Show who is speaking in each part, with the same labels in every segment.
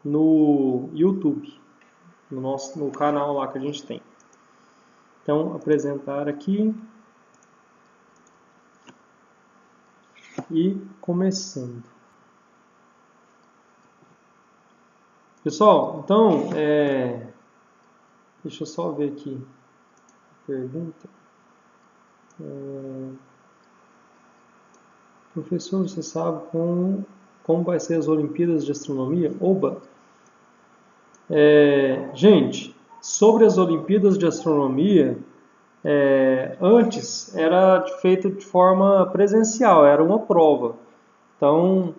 Speaker 1: no YouTube, no canal lá que a gente tem. Então, apresentar aqui e começando. Pessoal, então, deixa eu só ver aqui a pergunta. Professor, você sabe como vai ser as Olimpíadas de Astronomia? Oba! Gente, sobre as Olimpíadas de Astronomia, antes era feito de forma presencial, era uma prova. Então,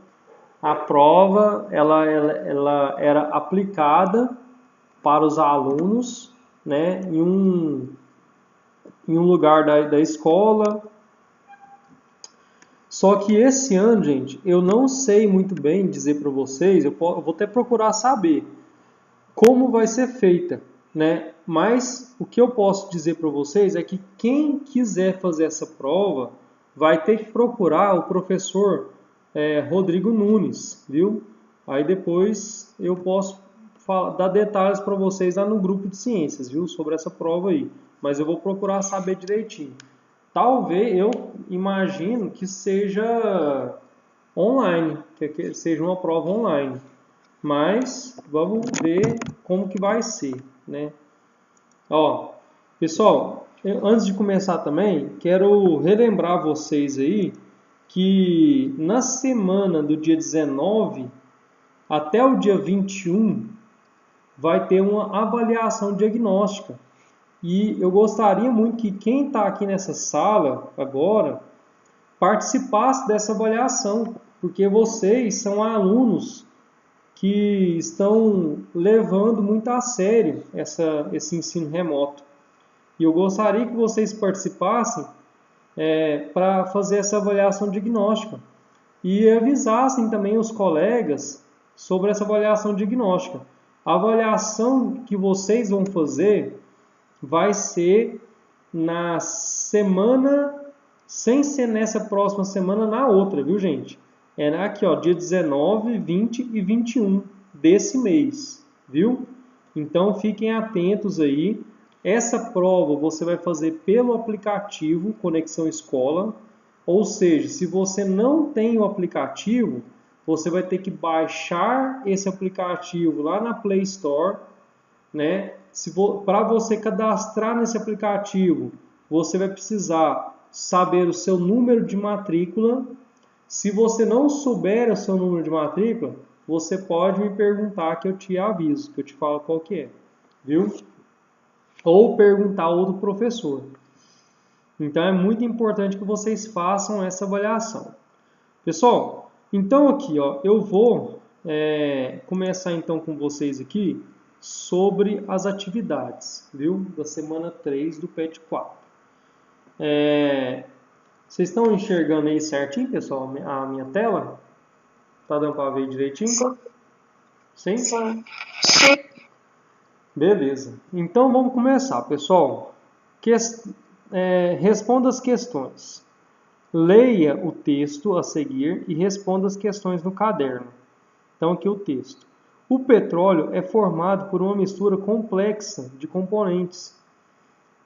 Speaker 1: a prova ela era aplicada para os alunos, né, em um lugar da escola. Só que esse ano, gente, eu não sei muito bem dizer para vocês, eu vou até procurar saber como vai ser feita, né? Mas o que eu posso dizer para vocês é que quem quiser fazer essa prova vai ter que procurar o professor Rodrigo Nunes, viu? Aí depois eu posso dar detalhes para vocês lá no grupo de ciências, viu? Sobre essa prova aí. Mas eu vou procurar saber direitinho. Talvez, eu imagino que seja online, que seja uma prova online. Mas vamos ver como que vai ser, né? Ó, pessoal, antes de começar também, quero relembrar vocês aí que na semana do dia 19 até o dia 21 vai ter uma avaliação diagnóstica. E eu gostaria muito que quem está aqui nessa sala agora participasse dessa avaliação, porque vocês são alunos que estão levando muito a sério esse ensino remoto. E eu gostaria que vocês participassem para fazer essa avaliação diagnóstica e avisassem também os colegas sobre essa avaliação diagnóstica. A avaliação que vocês vão fazer vai ser na semana, sem ser nessa próxima semana, na outra, viu, gente? É aqui, ó, dia 19, 20 e 21 desse mês, viu? Então fiquem atentos aí. Essa prova você vai fazer pelo aplicativo Conexão Escola, ou seja, se você não tem o aplicativo, você vai ter que baixar esse aplicativo lá na Play Store, né? Para você cadastrar nesse aplicativo, você vai precisar saber o seu número de matrícula. Se você não souber o seu número de matrícula, você pode me perguntar que eu te aviso, que eu te falo qual que é, viu? Ou perguntar ao outro professor. Então é muito importante que vocês façam essa avaliação. Pessoal, então aqui, ó, eu vou começar então com vocês aqui sobre as atividades, viu? Da semana 3 do PET 4. Vocês estão enxergando aí certinho, pessoal, a minha tela? Tá dando para ver direitinho? Sim?
Speaker 2: Sim.
Speaker 1: Beleza. Então vamos começar, pessoal. Responda as questões. Leia o texto a seguir e responda as questões no caderno. Então aqui o texto. O petróleo é formado por uma mistura complexa de componentes.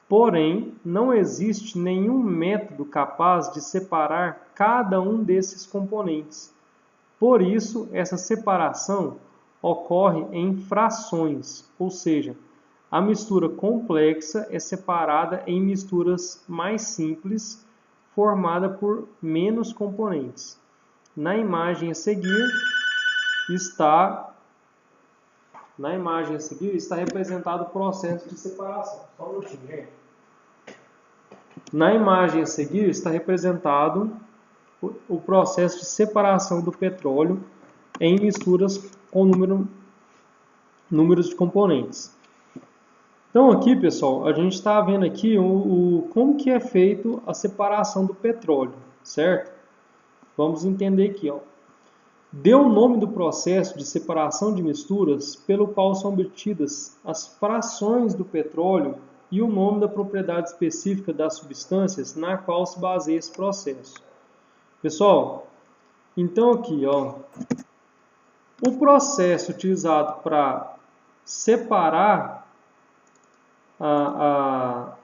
Speaker 1: Porém, não existe nenhum método capaz de separar cada um desses componentes. Por isso, essa separação ocorre em frações, ou seja, a mistura complexa é separada em misturas mais simples, formada por menos componentes. Na imagem a seguir está representado o processo de separação. Só um minutinho, gente. Na imagem a seguir está representado o processo de separação do petróleo em misturas com números de componentes. Então aqui, pessoal, a gente está vendo aqui como que é feito a separação do petróleo, certo? Vamos entender aqui, ó. Dê o nome do processo de separação de misturas pelo qual são obtidas as frações do petróleo e o nome da propriedade específica das substâncias na qual se baseia esse processo. Pessoal, então aqui, ó, O processo utilizado para separar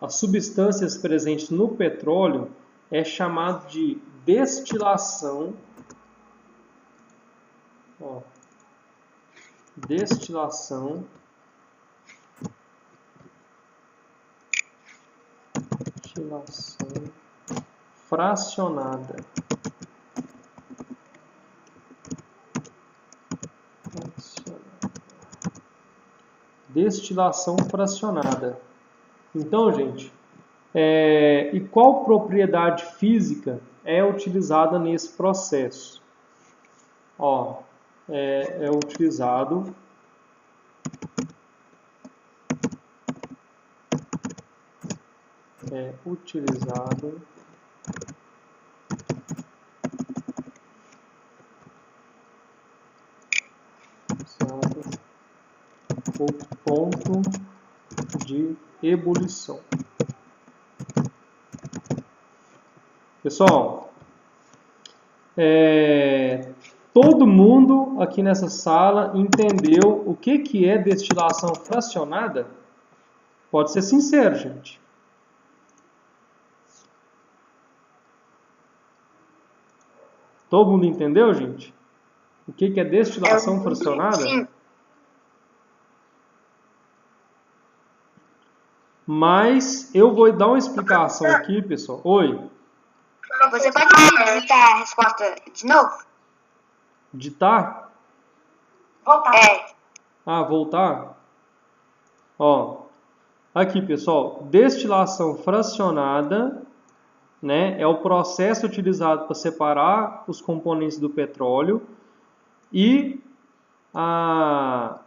Speaker 1: as substâncias presentes no petróleo é chamado de destilação. Ó, destilação fracionada. Destilação fracionada. Então, gente, e qual propriedade física é utilizada nesse processo? Ó, é utilizado o ponto de ebulição. Pessoal, todo mundo aqui nessa sala entendeu o que é destilação fracionada? Pode ser sincero, gente. Todo mundo entendeu, gente? O que é destilação fracionada? Sim. Mas eu vou dar uma explicação aqui, pessoal. Oi.
Speaker 2: Você pode digitar a resposta de novo?
Speaker 1: Digitar?
Speaker 2: Voltar.
Speaker 1: Voltar? Ó, aqui, pessoal. Destilação fracionada, né, é o processo utilizado para separar os componentes do petróleo e a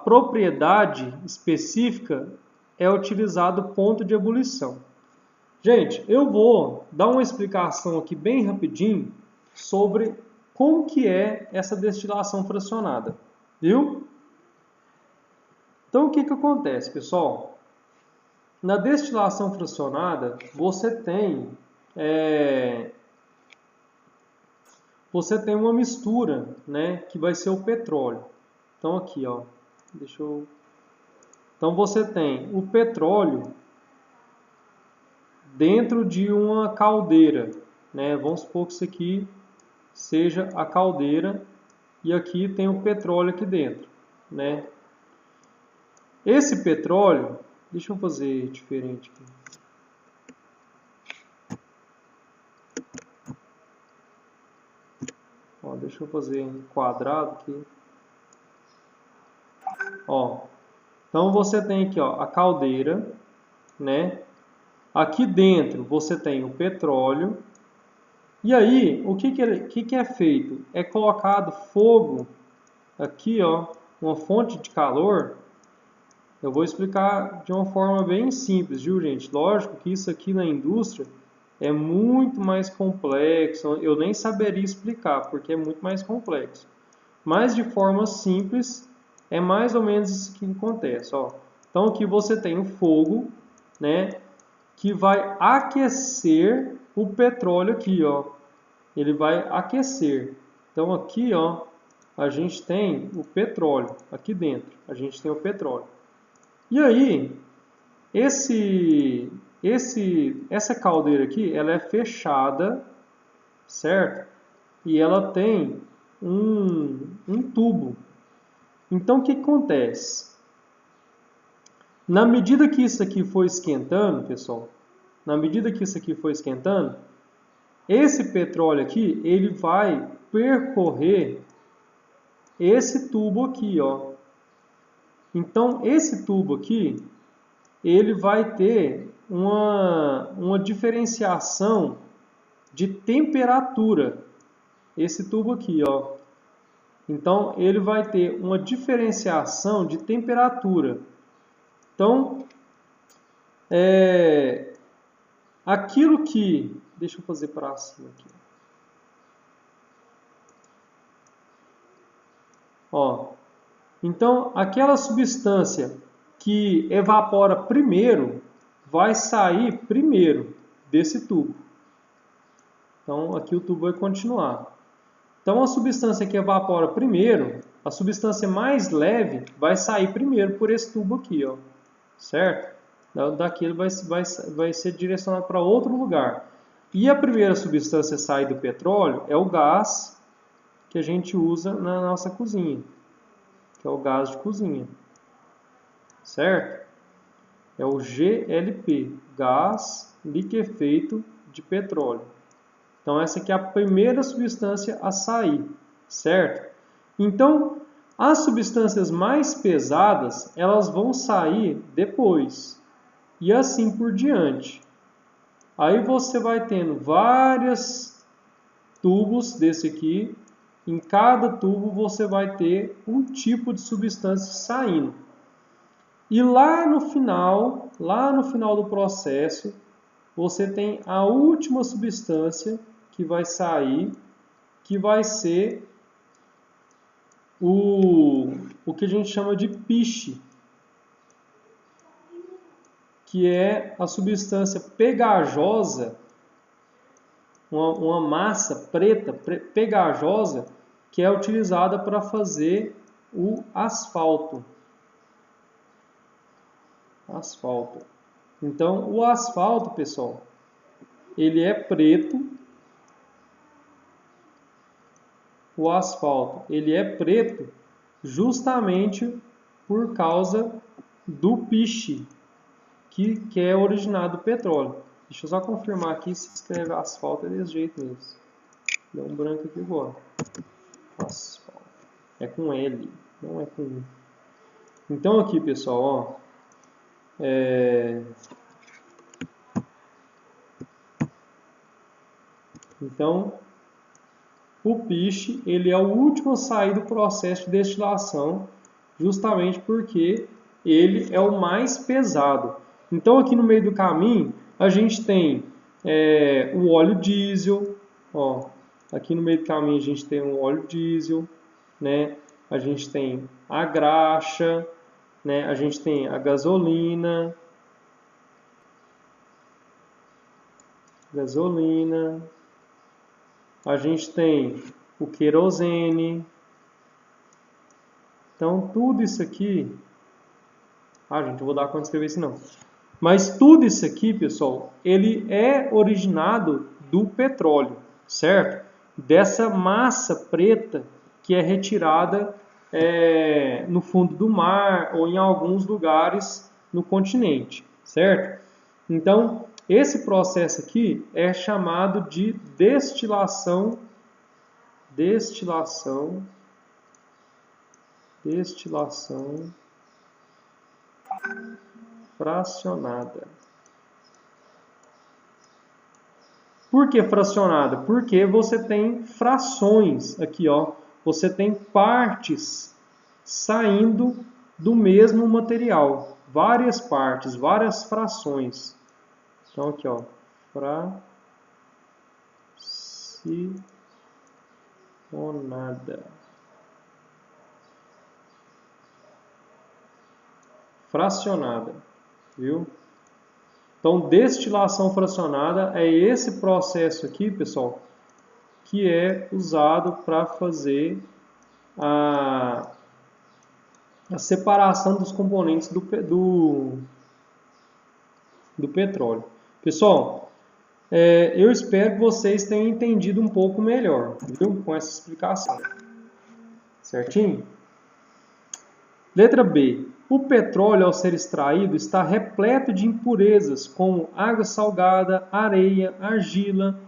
Speaker 1: propriedade específica é utilizado o ponto de ebulição. Gente, eu vou dar uma explicação aqui bem rapidinho sobre como que é essa destilação fracionada, viu? Então, o que acontece, pessoal? Na destilação fracionada, você tem uma mistura, né, que vai ser o petróleo. Então, aqui, ó, Então, você tem o petróleo dentro de uma caldeira, né? Vamos supor que isso aqui seja a caldeira e aqui tem o petróleo aqui dentro, né? Esse petróleo, deixa eu fazer diferente aqui. Ó, deixa eu fazer em quadrado aqui. Ó, então você tem aqui, ó, a caldeira, né? Aqui dentro você tem o petróleo. E aí, o que é feito? É colocado fogo aqui, ó, uma fonte de calor. Eu vou explicar de uma forma bem simples, viu, gente? Lógico que isso aqui na indústria é muito mais complexo. Eu nem saberia explicar, porque é muito mais complexo. Mas de forma simples, é mais ou menos isso que acontece, ó. Então aqui você tem o fogo, né, que vai aquecer o petróleo aqui, ó. Ele vai aquecer. Então aqui, ó, a gente tem o petróleo aqui dentro. A gente tem o petróleo. E aí, essa caldeira aqui, ela é fechada, certo? E ela tem um tubo. Então o que acontece? Na medida que isso aqui for esquentando, pessoal, na medida que isso aqui for esquentando, esse petróleo aqui, ele vai percorrer esse tubo aqui, ó. Então, esse tubo aqui, ele vai ter uma diferenciação de temperatura. Esse tubo aqui, ó. Então, ele vai ter uma diferenciação de temperatura. Então, aquilo que... Deixa eu fazer para cima aqui. Ó, então, aquela substância que evapora primeiro vai sair primeiro desse tubo. Então, aqui o tubo vai continuar. Então, a substância que evapora primeiro, a substância mais leve, vai sair primeiro por esse tubo aqui, ó, certo? Daqui ele vai ser direcionado para outro lugar. E a primeira substância a sair do petróleo é o gás que a gente usa na nossa cozinha, que é o gás de cozinha, certo? É o GLP, gás liquefeito de petróleo. Então, essa aqui é a primeira substância a sair, certo? Então, as substâncias mais pesadas, elas vão sair depois. E assim por diante. Aí você vai tendo vários tubos desse aqui. Em cada tubo você vai ter um tipo de substância saindo. E lá no final do processo, você tem a última substância que vai sair, que vai ser o que a gente chama de piche, que é a substância pegajosa, uma massa preta pegajosa, que é utilizada para fazer o asfalto. Então, o asfalto, pessoal, ele é preto. O asfalto, ele é preto justamente por causa do piche, que é originado do petróleo. Deixa eu só confirmar aqui se escreve asfalto é desse jeito mesmo. Deu um branco aqui agora. Asfalto. É com L, não é com U. Então aqui, pessoal, ó. Então, o piche, ele é o último a sair do processo de destilação, justamente porque ele é o mais pesado. Então, aqui no meio do caminho, a gente tem o óleo diesel, ó. Aqui no meio do caminho a gente tem o óleo diesel, né? A gente tem a graxa, né? A gente tem a gasolina, a gente tem o querosene. Então, tudo isso aqui... gente, eu vou dar conta de escrever isso não. Mas tudo isso aqui, pessoal, ele é originado do petróleo, certo? Dessa massa preta que é retirada no fundo do mar ou em alguns lugares no continente, certo? Então, esse processo aqui é chamado de destilação fracionada. Por que fracionada? Porque você tem frações aqui, ó. Você tem partes saindo do mesmo material. Várias partes, várias frações. Então aqui, ó. Fracionada, viu? Então, destilação fracionada é esse processo aqui, pessoal, que é usado para fazer a separação dos componentes do petróleo. Pessoal, eu espero que vocês tenham entendido um pouco melhor, viu? Com essa explicação. Certinho? Letra B. O petróleo, ao ser extraído, está repleto de impurezas, como água salgada, areia, argila,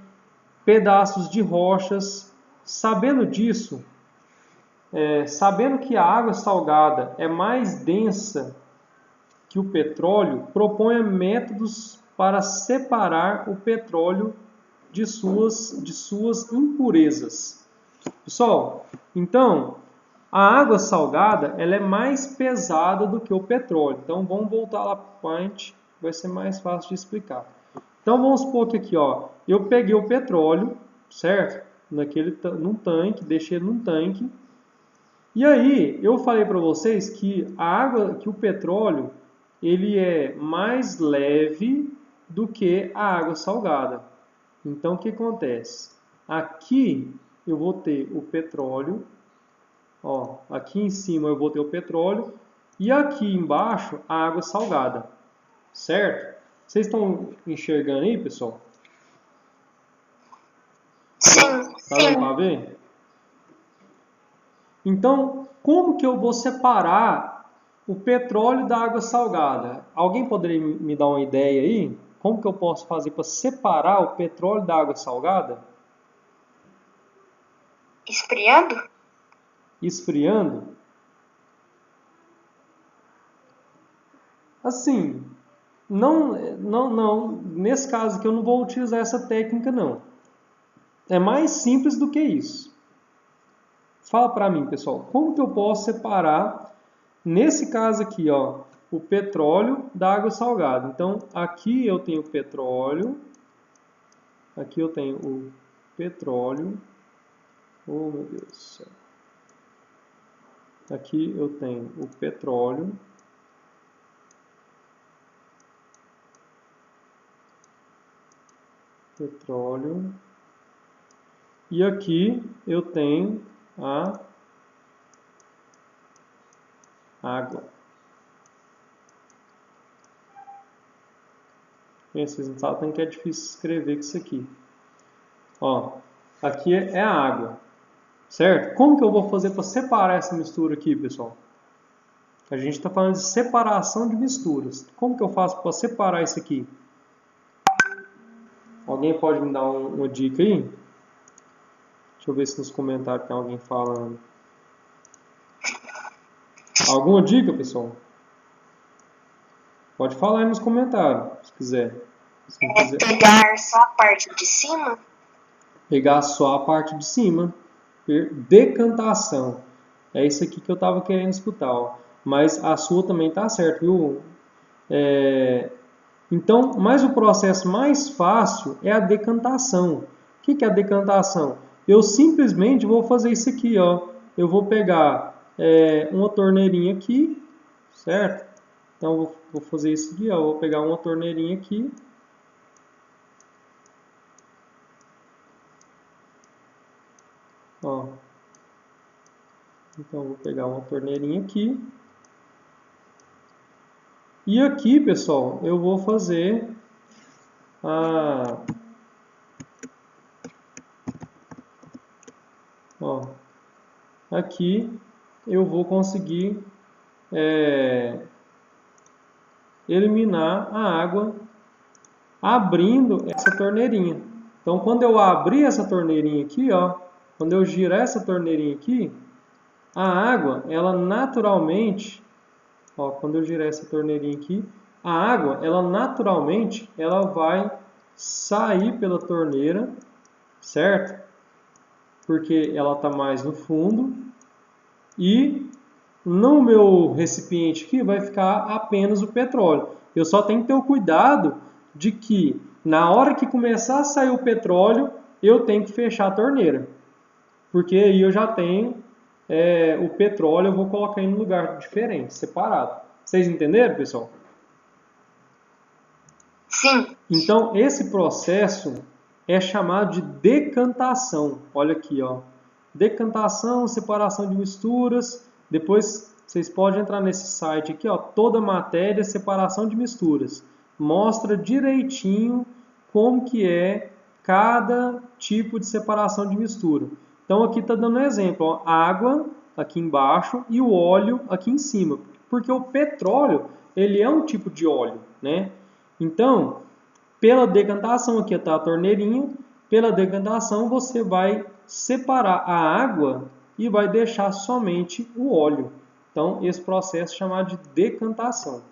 Speaker 1: pedaços de rochas. Sabendo disso, sabendo que a água salgada é mais densa que o petróleo, proponha métodos para separar o petróleo de suas impurezas. Pessoal, então, a água salgada ela é mais pesada do que o petróleo. Então, vamos voltar lá para o point, vai ser mais fácil de explicar. Então, vamos supor que aqui, ó, eu peguei o petróleo, certo? Num tanque, deixei ele num tanque. E aí, eu falei para vocês que que o petróleo, ele é mais leve do que a água salgada. Então, o que acontece? Aqui eu vou ter o petróleo, ó, aqui em cima eu vou ter o petróleo e aqui embaixo a água salgada, certo? Vocês estão enxergando aí, pessoal?
Speaker 2: Sim,
Speaker 1: Tá dando
Speaker 2: sim.
Speaker 1: para ver? Então, como que eu vou separar o petróleo da água salgada? Alguém poderia me dar uma ideia aí? Como que eu posso fazer para separar o petróleo da água salgada?
Speaker 2: Esfriando?
Speaker 1: Esfriando? Assim, não. Nesse caso aqui eu não vou utilizar essa técnica, não. É mais simples do que isso. Fala para mim, pessoal, como que eu posso separar, nesse caso aqui, ó, o petróleo da água salgada? Então, aqui eu tenho o petróleo, aqui eu tenho o petróleo, oh meu Deus do céu. Aqui eu tenho o petróleo, e aqui eu tenho a água. Vocês não sabem que é difícil escrever com isso aqui. Ó, aqui é a água, certo? Como que eu vou fazer para separar essa mistura aqui, pessoal? A gente está falando de separação de misturas. Como que eu faço para separar isso aqui? Alguém pode me dar uma dica aí? Deixa eu ver se nos comentários tem alguém falando. Alguma dica, pessoal? Pode falar aí nos comentários, se quiser. Se não quiser.
Speaker 2: Pegar só a parte de cima?
Speaker 1: Pegar só a parte de cima. Decantação. É isso aqui que eu estava querendo escutar. Ó. Mas a sua também tá certo, viu? Então, mas o processo mais fácil é a decantação. O que é a decantação? Eu simplesmente vou fazer isso aqui, ó. Eu vou pegar uma torneirinha aqui, certo? Então, vou fazer isso aqui, ó. Vou pegar uma torneirinha aqui. Ó. Então, vou pegar uma torneirinha aqui. E aqui, pessoal, eu vou fazer ó, aqui eu vou conseguir eliminar a água abrindo essa torneirinha. Então, quando eu abrir essa torneirinha aqui, ó, quando eu girar essa torneirinha aqui, a água, ela naturalmente, ó, quando eu girar essa torneirinha aqui, a água, ela naturalmente, ela vai sair pela torneira, certo? Porque ela está mais no fundo e no meu recipiente aqui vai ficar apenas o petróleo. Eu só tenho que ter o cuidado de que na hora que começar a sair o petróleo, eu tenho que fechar a torneira. Porque aí eu já tenho o petróleo, eu vou colocar em um lugar diferente, separado. Vocês entenderam, pessoal?
Speaker 2: Sim.
Speaker 1: Então, esse processo é chamado de decantação. Olha aqui, ó. Decantação, separação de misturas. Depois vocês podem entrar nesse site aqui, ó, toda matéria, separação de misturas. Mostra direitinho como que é cada tipo de separação de mistura. Então aqui está dando um exemplo, ó, água aqui embaixo e o óleo aqui em cima, porque o petróleo ele é um tipo de óleo, né? Então, pela decantação, aqui está a torneirinha, pela decantação você vai separar a água e vai deixar somente o óleo. Então, esse processo é chamado de decantação.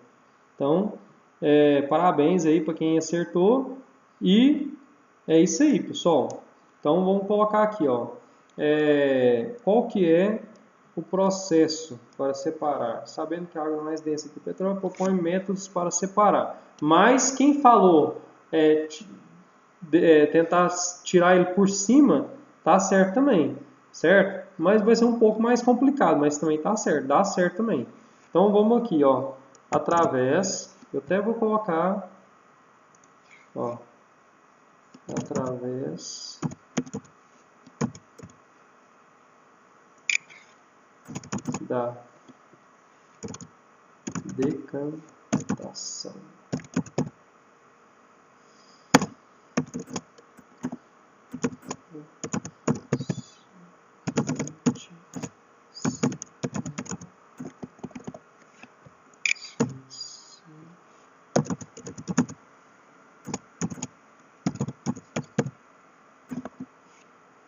Speaker 1: Então, parabéns aí para quem acertou. E é isso aí, pessoal. Então, vamos colocar aqui, ó. Qual que é o processo para separar? Sabendo que a água é mais densa que o petróleo, propõe métodos para separar. Mas quem falou tentar tirar ele por cima, tá certo também, certo? Mas vai ser um pouco mais complicado, mas também tá certo, dá certo também. Então vamos aqui, ó, através, eu até vou colocar, ó, através da decantação.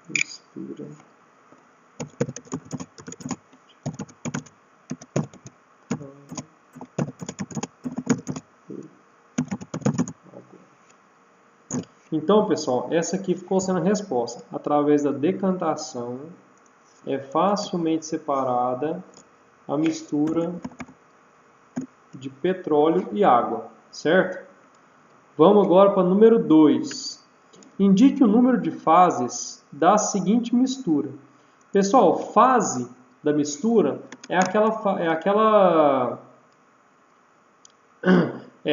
Speaker 1: Mistura. Então, pessoal, essa aqui ficou sendo a resposta. Através da decantação, é facilmente separada a mistura de petróleo e água, certo? Vamos agora para o número 2. Indique o número de fases da seguinte mistura. Pessoal, fase da mistura é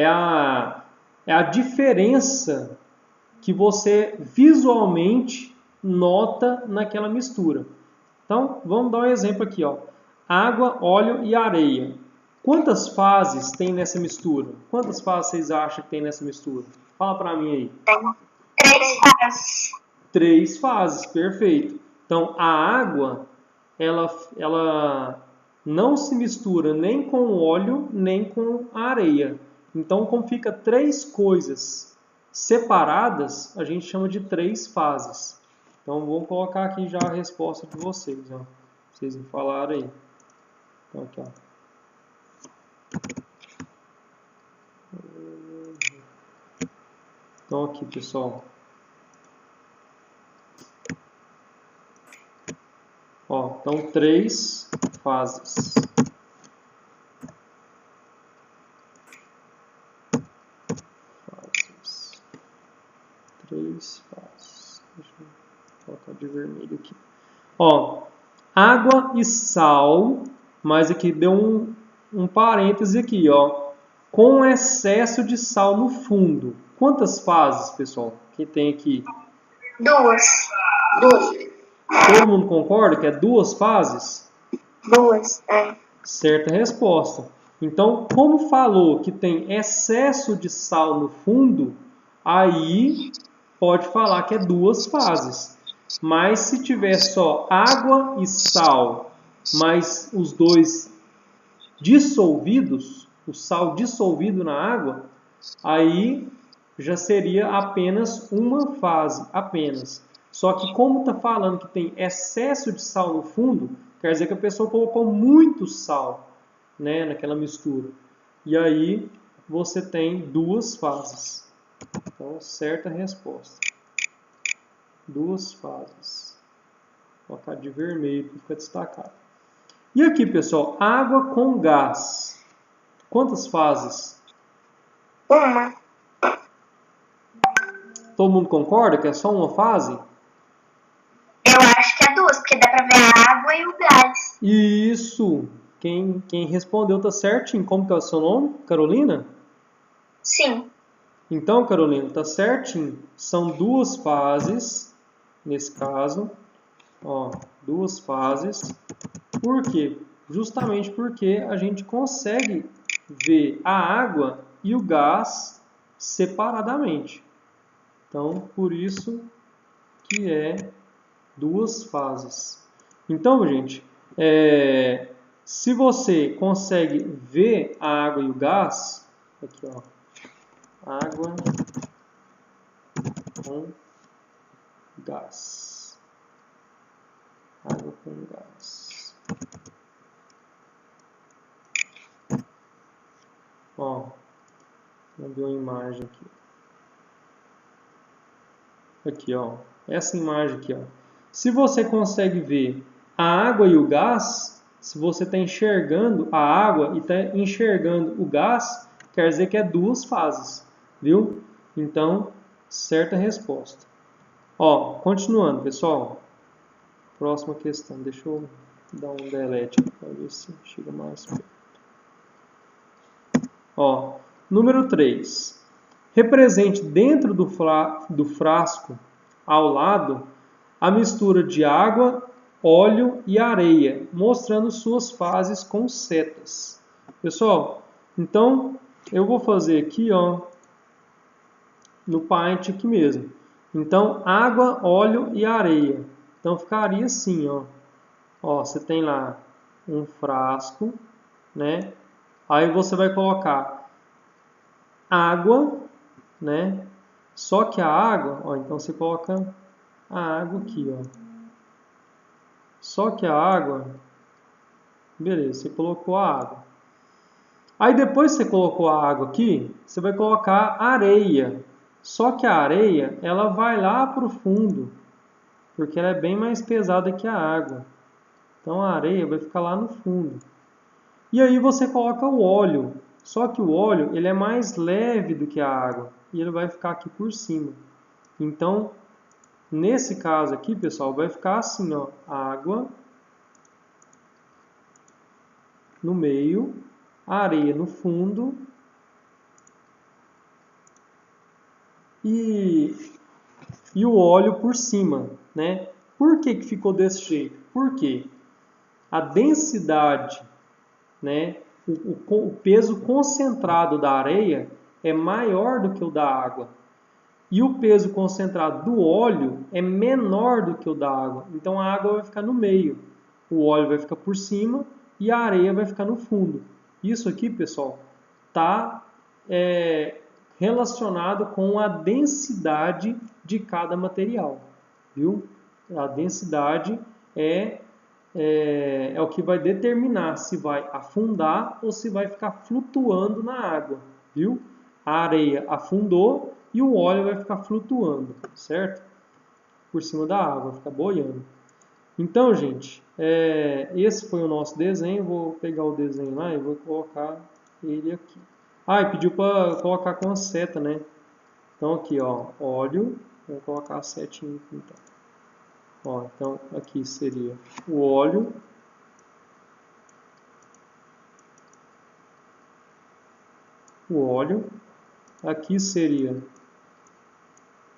Speaker 1: a diferença que você visualmente nota naquela mistura. Então, vamos dar um exemplo aqui, ó. Água, óleo e areia. Quantas fases tem nessa mistura? Quantas fases vocês acham que tem nessa mistura? Fala para mim aí.
Speaker 2: Tem 3 fases.
Speaker 1: 3 fases, perfeito. Então, a água, ela não se mistura nem com o óleo, nem com a areia. Então, como fica 3 coisas separadas, a gente chama de 3 fases. Então, vou colocar aqui já a resposta de vocês, ó. Vocês me falaram aí. Então, aqui, ó. Então, aqui, pessoal. Ó, então, 3 fases. Três fases. Deixa eu colocar de vermelho aqui. Ó, água e sal, mas aqui deu um parêntese aqui, ó. Com excesso de sal no fundo. Quantas fases, pessoal, que tem aqui?
Speaker 2: 2.
Speaker 1: Todo mundo concorda que é 2 fases?
Speaker 2: 2, é.
Speaker 1: Certa resposta. Então, como falou que tem excesso de sal no fundo, aí pode falar que é 2 fases. Mas se tiver só água e sal, mas os dois dissolvidos, o sal dissolvido na água, aí já seria apenas uma fase, apenas. Só que como está falando que tem excesso de sal no fundo, quer dizer que a pessoa colocou muito sal, né, naquela mistura. E aí você tem 2 fases. Então, certa resposta. 2 fases. Vou colocar de vermelho para ficar destacado. E aqui, pessoal, água com gás. Quantas fases?
Speaker 2: 1.
Speaker 1: Todo mundo concorda que é só uma fase?
Speaker 2: Eu acho que é 2, porque dá pra ver a água e o gás.
Speaker 1: Isso! Quem respondeu tá certinho. Como que é o seu nome? Carolina?
Speaker 2: Sim.
Speaker 1: Então, Carolina, tá certinho. São 2 fases, nesse caso. Ó, 2 fases. Por quê? Justamente porque a gente consegue ver a água e o gás separadamente. Então, por isso que é 2 fases. Então, gente, se você consegue ver a água e o gás, aqui, ó, água com gás. Água com gás. Ó, vamos ver uma imagem aqui. Aqui, ó, essa imagem aqui, ó. Se você consegue ver a água e o gás, se você está enxergando a água e está enxergando o gás, quer dizer que é 2 fases, viu? Então, certa resposta. Ó, continuando, pessoal. Próxima questão. Deixa eu dar um delete aqui para ver se chega mais perto. Ó, número 3. Represente dentro do frasco, ao lado, a mistura de água óleo e areia, mostrando suas fases com setas. Pessoal, então eu vou fazer aqui, ó, no Paint aqui mesmo. Então, água, óleo e areia. Então, ficaria assim, ó. Ó, você tem lá um frasco, né? Aí você vai colocar água, né? Só que a água, ó, então você coloca a água aqui, ó. Só que a água, beleza, você colocou a água. Aí depois que você colocou a água aqui, você vai colocar areia. Só que a areia, ela vai lá para o fundo, porque ela é bem mais pesada que a água. Então a areia vai ficar lá no fundo. E aí você coloca o óleo. Só que o óleo, ele é mais leve do que a água. E ele vai ficar aqui por cima. Então, nesse caso aqui, pessoal, vai ficar assim, ó. Água no meio, areia no fundo e o óleo por cima, né? Por que que ficou desse jeito? Porque a densidade, né, o peso concentrado da areia é maior do que o da água. E o peso concentrado do óleo é menor do que o da água. Então a água vai ficar no meio, o óleo vai ficar por cima e a areia vai ficar no fundo. Isso aqui, pessoal, está relacionado com a densidade de cada material, viu? A densidade é o que vai determinar se vai afundar ou se vai ficar flutuando na água, viu? A areia afundou e o óleo vai ficar flutuando, certo? Por cima da água, vai ficar boiando. Então, gente, esse foi o nosso desenho. Vou pegar o desenho lá e vou colocar ele aqui. Ah, e pediu para colocar com a seta, né? Então aqui, ó, óleo. Vou colocar a setinha aqui, então. Ó, então aqui seria o óleo. O óleo. Aqui seria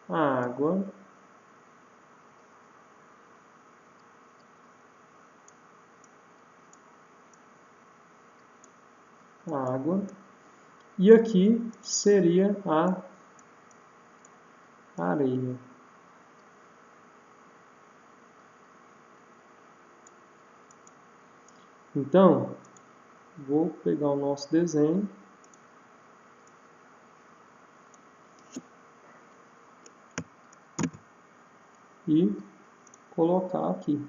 Speaker 1: a água. A água. E aqui seria a areia. Então, vou pegar o nosso desenho. E colocar aqui.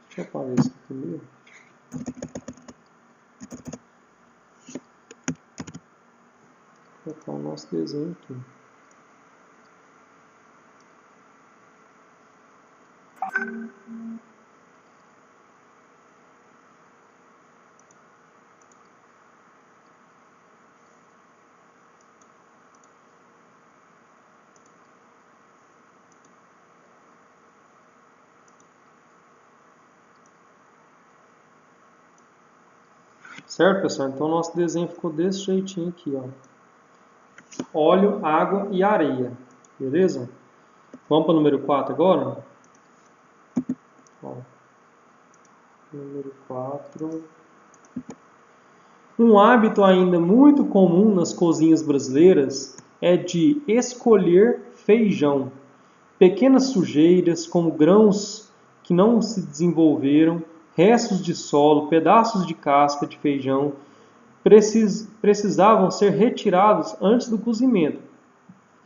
Speaker 1: Deixa eu apagar isso aqui primeiro. Vou colocar o nosso desenho aqui. Certo, pessoal? Então, o nosso desenho ficou desse jeitinho aqui, ó. Óleo, água e areia. Beleza? Vamos para o número 4 agora? Ó. Número 4. Um hábito ainda muito comum nas cozinhas brasileiras é de escolher feijão. Pequenas sujeiras, como grãos que não se desenvolveram, restos de solo, pedaços de casca de feijão, precisavam ser retirados antes do cozimento.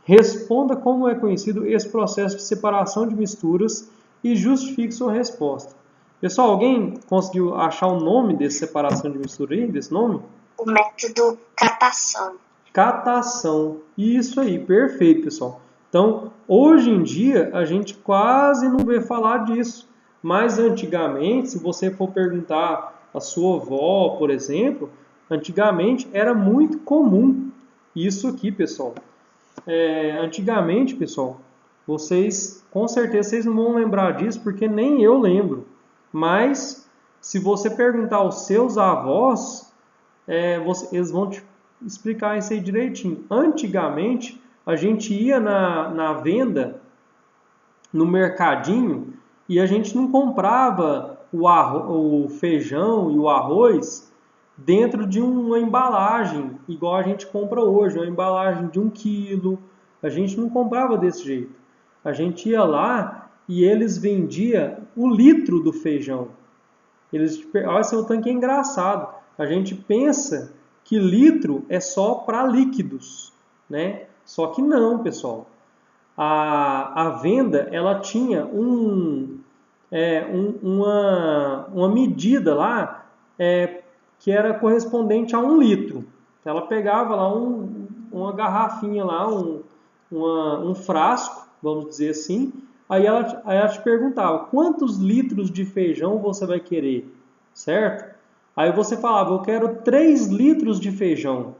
Speaker 1: Responda como é conhecido esse processo de separação de misturas e justifique sua resposta. Pessoal, alguém conseguiu achar o nome dessa separação de mistura aí, desse nome?
Speaker 2: O método catação.
Speaker 1: Catação. Isso aí, perfeito, pessoal. Então, hoje em dia, a gente quase não vê falar disso. Mas antigamente, se você for perguntar à sua avó, por exemplo, antigamente era muito comum isso aqui, pessoal. Antigamente, pessoal, vocês, com certeza, vocês não vão lembrar disso, porque nem eu lembro. Mas, se você perguntar aos seus avós, eles vão te explicar isso aí direitinho. Antigamente, a gente ia na venda, no mercadinho, E a gente não comprava o feijão e o arroz dentro de uma embalagem, igual a gente compra hoje, uma embalagem de 1 quilo. A gente não comprava desse jeito. A gente ia lá e eles vendiam o litro do feijão. Olha, seu tanque é engraçado. A gente pensa que litro é só para líquidos, né? Só que não, pessoal. A venda ela tinha uma medida lá que era correspondente a 1 litro. Ela pegava lá uma garrafinha lá, um frasco, vamos dizer assim, aí ela te perguntava quantos litros de feijão você vai querer, certo? Aí você falava, eu quero 3 litros de feijão.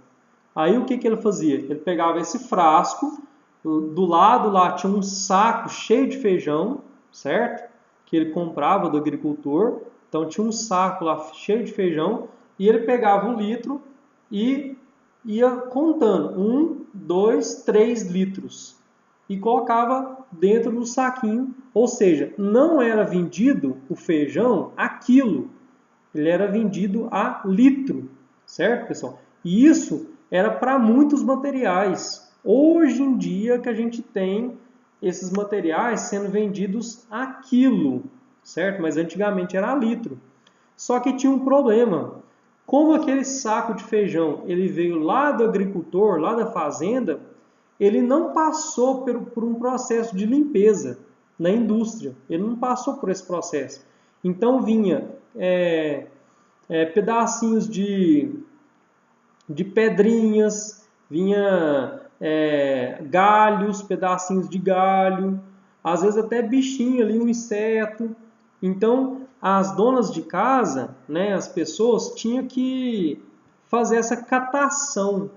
Speaker 1: Aí o que, que ele fazia? Ele pegava esse frasco, do lado lá tinha um saco cheio de feijão, certo? Que ele comprava do agricultor. Então tinha um saco lá cheio de feijão e ele pegava 1 litro e ia contando 2, 3 litros e colocava dentro do saquinho. Ou seja, não era vendido o feijão a quilo, ele era vendido a litro, certo, pessoal? E isso era para muitos materiais. Hoje em dia que a gente tem esses materiais sendo vendidos a quilo, certo? Mas antigamente era a litro. Só que tinha um problema. Como aquele saco de feijão ele veio lá do agricultor, lá da fazenda, ele não passou por um processo de limpeza na indústria. Ele não passou por esse processo. Então vinha pedacinhos de pedrinhas, vinha galhos, pedacinhos de galho, às vezes até bichinho ali, um inseto. Então, as donas de casa, né, as pessoas, tinham que fazer essa catação,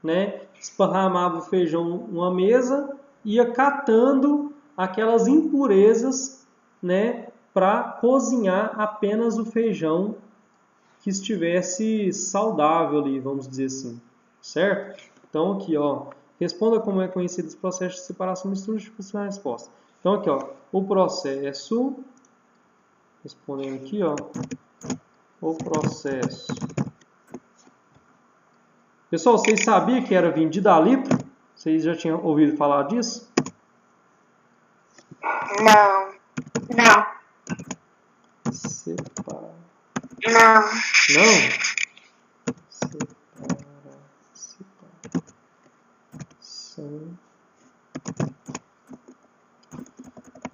Speaker 1: né? Esparramava o feijão numa mesa, ia catando aquelas impurezas, né, para cozinhar apenas o feijão que estivesse saudável ali, vamos dizer assim, certo? Então aqui, ó, responda como é conhecido esse processo de separação e mistura e justificação da resposta. Então aqui, ó, o processo, respondendo aqui, ó, o processo. Pessoal, vocês sabiam que era vendido a litro? Vocês já tinham ouvido falar disso?
Speaker 2: Não. Não.
Speaker 1: Separa.
Speaker 2: Não.
Speaker 1: Não? Separação.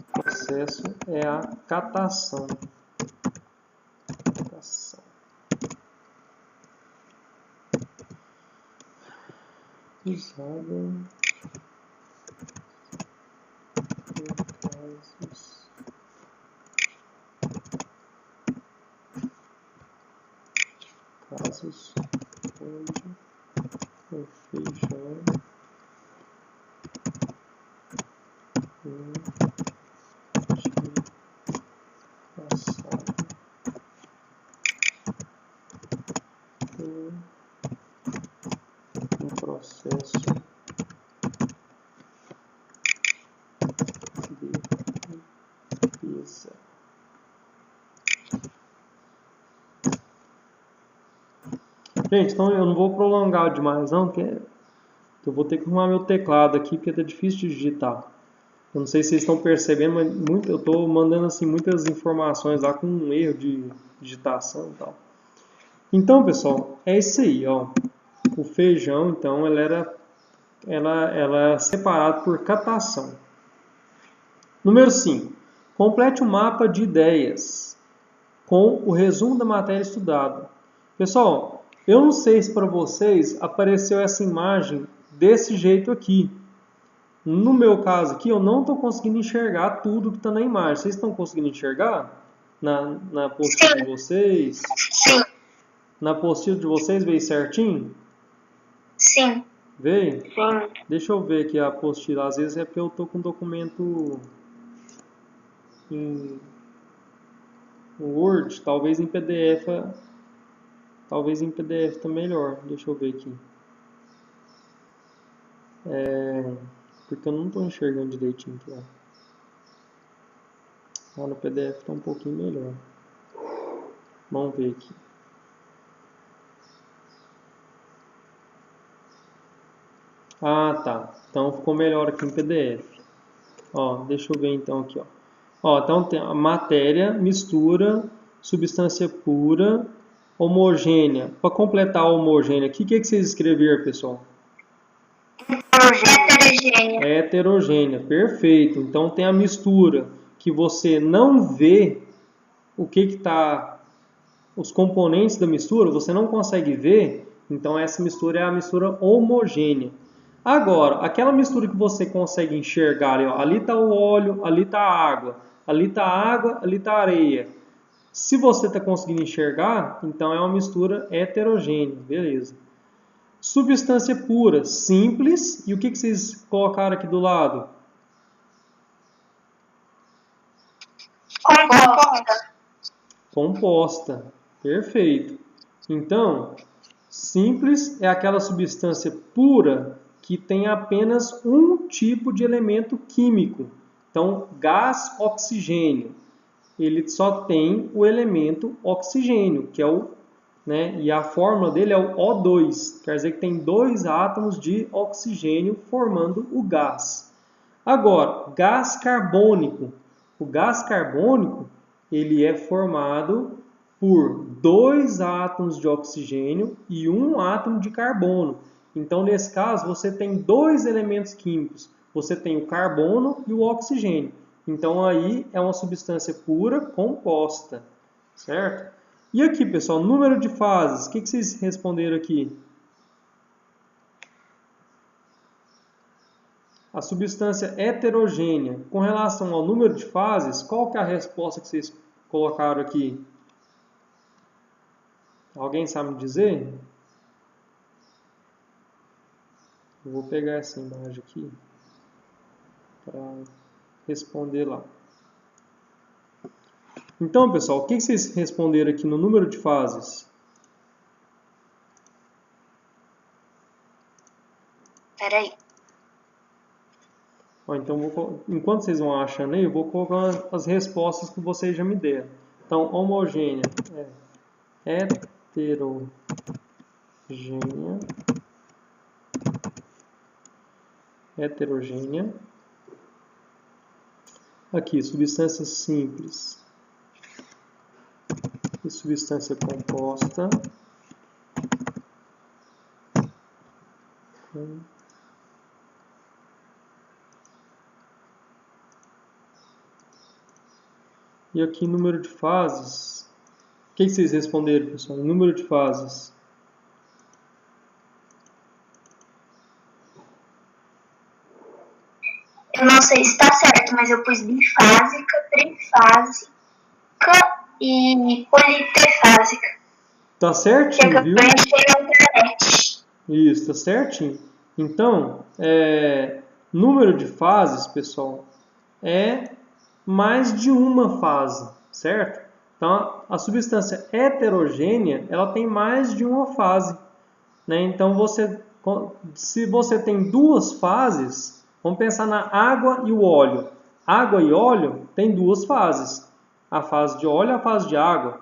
Speaker 1: O processo é a catação. Usada casos onde o feijão passado por um processo de limpeza. Gente, então eu não vou prolongar demais não, porque eu vou ter que arrumar meu teclado aqui, porque tá difícil de digitar. Eu não sei se vocês estão percebendo, mas eu estou mandando assim, muitas informações lá com um erro de digitação e tal. Então, pessoal, é isso aí, ó. O feijão, então, ela era separado por catação. Número 5. Complete um mapa de ideias com o resumo da matéria estudada. Pessoal, eu não sei se para vocês apareceu essa imagem desse jeito aqui. No meu caso aqui, eu não estou conseguindo enxergar tudo que está na imagem. Vocês estão conseguindo enxergar? Na apostila de vocês?
Speaker 2: Sim.
Speaker 1: Na apostila de vocês veio certinho?
Speaker 2: Sim.
Speaker 1: Veio?
Speaker 2: Sim.
Speaker 1: Deixa eu ver aqui a apostila. Às vezes é porque eu estou com um documento em Word, talvez em PDF. Talvez em PDF tá melhor. Deixa eu ver aqui. Porque eu não estou enxergando direitinho aqui, ó. Lá no PDF está um pouquinho melhor. Vamos ver aqui. Ah, tá. Então ficou melhor aqui em PDF. Ó, deixa eu ver então aqui, ó. Ó, então tem a matéria, mistura, substância pura, homogênea. Para completar a homogênea, o que que vocês escreveram, pessoal?
Speaker 2: Heterogênea.
Speaker 1: Heterogênea, perfeito. Então tem a mistura que você não vê o que está, os componentes da mistura, você não consegue ver. Então essa mistura é a mistura homogênea. Agora, aquela mistura que você consegue enxergar, ali está o óleo, ali está a água, ali está a água, ali está a areia. Se você está conseguindo enxergar, então é uma mistura heterogênea, beleza. Substância pura, simples. E o que vocês colocaram aqui do lado?
Speaker 2: Composta.
Speaker 1: Composta, perfeito. Então, simples é aquela substância pura que tem apenas um tipo de elemento químico. Então, gás, oxigênio, ele só tem o elemento oxigênio, que é o, né, e a fórmula dele é o O2, quer dizer que tem 2 átomos de oxigênio formando o gás. Agora, gás carbônico. O gás carbônico, ele é formado por 2 átomos de oxigênio e 1 átomo de carbono. Então, nesse caso, você tem 2 elementos químicos. Você tem o carbono e o oxigênio. Então, aí é uma substância pura composta, certo? E aqui, pessoal, número de fases. O que vocês responderam aqui? A substância heterogênea. Com relação ao número de fases, qual que é a resposta que vocês colocaram aqui? Alguém sabe me dizer? Eu vou pegar essa imagem aqui para responder lá. Então, pessoal, o que vocês responderam aqui no número de fases?
Speaker 2: Peraí.
Speaker 1: Então, enquanto vocês vão achando aí, eu vou colocar as respostas que vocês já me deram. Então, homogênea é heterogênea. Heterogênea. Aqui, substância simples e substância composta. E aqui, número de fases. O que vocês responderam, pessoal? Número de fases.
Speaker 2: Eu não sei se está certo, mas eu pus bifásica, trifásica e politefásica.
Speaker 1: Tá
Speaker 2: Que
Speaker 1: certinho,
Speaker 2: eu
Speaker 1: viu?
Speaker 2: achei na internet.
Speaker 1: Isso, tá certinho. Então, número de fases, pessoal, é mais de uma fase, certo? Então, a substância heterogênea, ela tem mais de uma fase, né? Então, se você tem 2 fases, vamos pensar na água e o óleo. Água e óleo tem 2 fases, a fase de óleo e a fase de água.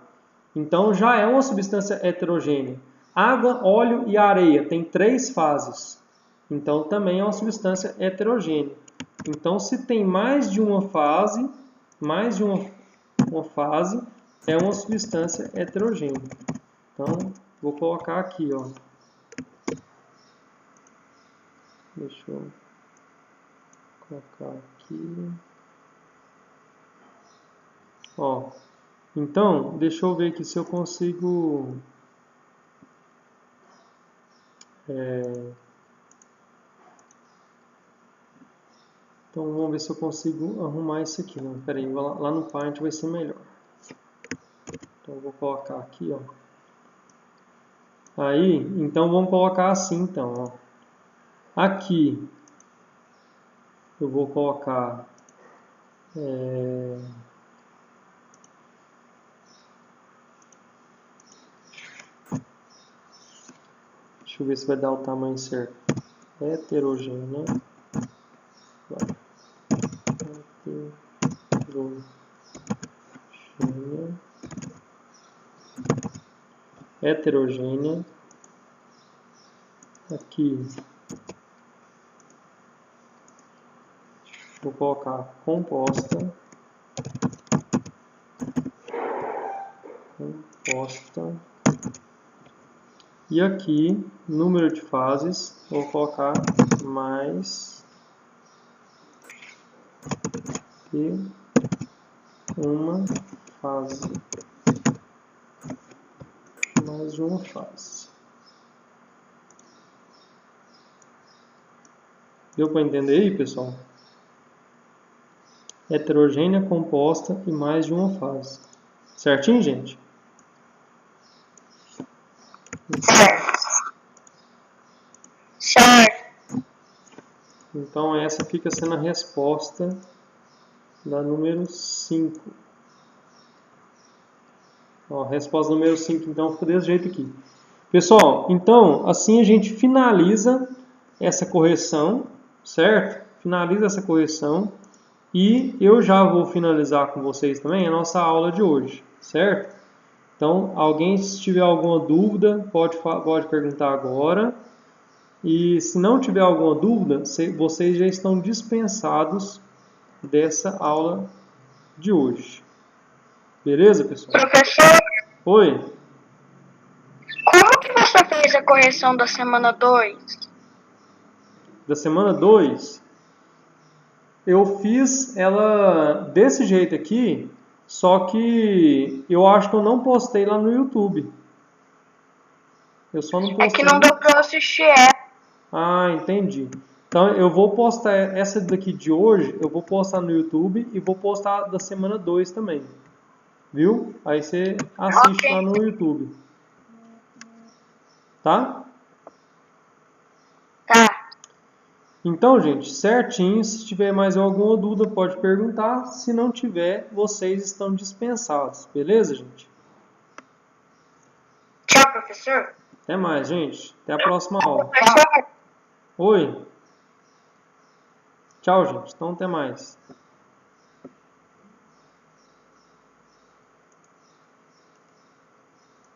Speaker 1: Então, já é uma substância heterogênea. Água, óleo e areia tem 3 fases. Então, também é uma substância heterogênea. Então, se tem mais de uma fase, é uma substância heterogênea. Então, vou colocar aqui, ó. Deixa eu colocar aqui. Ó. Então, deixa eu ver aqui se eu consigo... Então, vamos ver se eu consigo arrumar isso aqui. Não, peraí, lá no Paint vai ser melhor. Então, eu vou colocar aqui, ó. Aí, então, vamos colocar assim, então, ó. Aqui, eu vou colocar... Deixa eu ver se vai dar o tamanho certo. Heterogênea. Heterogênea. heterogênea. Aqui vou colocar composta. E aqui, número de fases, vou colocar mais que uma fase. Mais de uma fase. Deu para entender aí, pessoal? Heterogênea, composta e mais de uma fase. Certinho, gente?
Speaker 2: Certo.
Speaker 1: Então, essa fica sendo a resposta da número 5. Ó, a resposta número 5, então, ficou desse jeito aqui. Pessoal, então, assim a gente finaliza essa correção, certo? Finaliza essa correção e eu já vou finalizar com vocês também a nossa aula de hoje, certo? Então, alguém, se tiver alguma dúvida, pode perguntar agora. E se não tiver alguma dúvida, vocês já estão dispensados dessa aula de hoje. Beleza, pessoal?
Speaker 2: Professor,
Speaker 1: Oi?
Speaker 2: como que você fez a correção da semana 2?
Speaker 1: Da semana 2, eu fiz ela desse jeito aqui, só que eu acho que eu não postei lá no YouTube. Eu só não postei.
Speaker 2: É que não deu pra eu assistir ela.
Speaker 1: Ah, entendi. Então eu vou postar essa daqui de hoje, eu vou postar no YouTube e vou postar da semana 2 também. Viu? Aí você assiste lá no YouTube. Tá?
Speaker 2: Tá.
Speaker 1: Então, gente, certinho. Se tiver mais alguma dúvida, pode perguntar. Se não tiver, vocês estão dispensados. Beleza, gente?
Speaker 2: Tchau, professor.
Speaker 1: Até mais, gente. Até a próxima aula.
Speaker 2: Professor.
Speaker 1: Oi. Tchau, gente. Então, até mais.